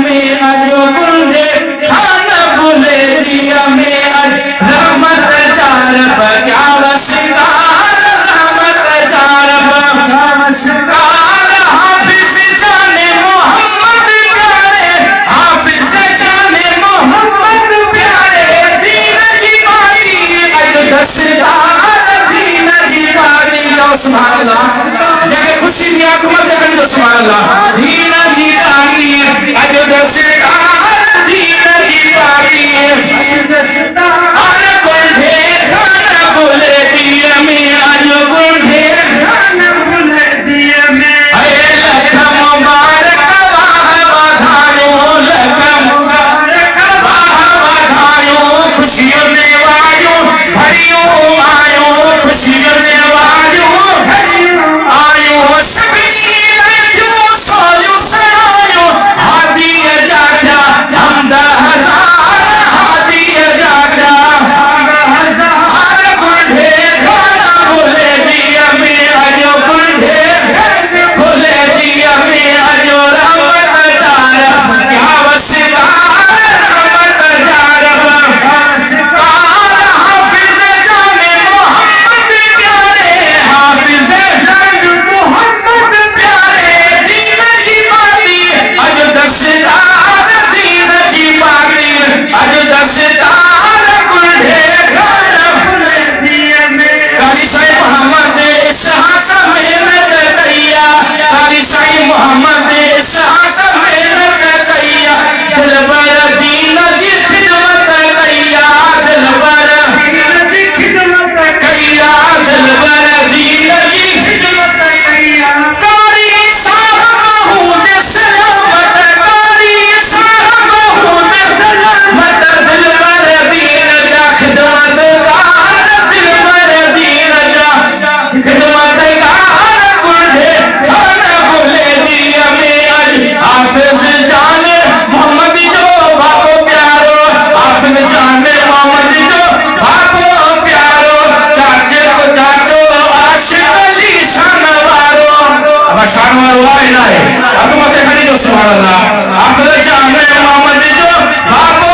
में अजो गुंडे खाना भूले दिया में अज रहमत चारब क्या वशिकार रहमत चारब क्या वशिकार हाफिज जाने मोहम्मद प्यारे हाफिज जाने मोहम्मद प्यारे दीन की बानी अज दस्तदार दीन की बानी सुभान अल्लाह जगह खुशी की आंख मत देखो सुभान अल्लाह दीन की बानी अज दस्तदार दीन की बानी अज दस्तदार गुंडे खाना भूले दिया में अज गुंडे खाना भूले दिया में अरे लख मुबारक वाह बधायो लख मुबारक वाह बधायो खुशियों ने वायो भरियो आयो खुशियों ने वायो भरियो आयो सभी लजो सोयो सरायो हादी जाचा हमदा हजार हादी जाचा हजार गुंडे खाना भूले दिया में अजो गुंडे भूले दिया में अजो रहमत चारब क्या वशिकार रहमत चारब वशिकार हाफिज जाने मोहम्मद प्यारे हाफिज जाने मोहम्मद प्यारे दीन की बानी अज दस्तदार दीन की बानी अज दस्तदार गुंडे खाना भूले दिया में कारी साईं मोहम्मद इसहाक मेहनत कइया कारी साईं मोहम्मद इसहाक मेहनत कइया दिलबर दीन जी खिदमत कइया दिलबर दीन जी खिदमत कइया दिलबर दीन जी खिदमत कइया कारी साहब हूं सलामत कारी साहब हूं सलामत दिलबर दीन जा खिदमतगार दिलबर दीन जा खिदमतगार गुंडे खाना भूले दिया में अज हाफिज जाने मोहम्मद जो बापो प्यारो हाफिज जाने मोहम्मद जो बापो प्यारो चाचे को चाचो आशिक अली शानवारो अब शानवारो वाले ना है अब तुम अपने खड़ी जो सुभान अल्लाह हाफिज जाने मोहम्मद जो बापो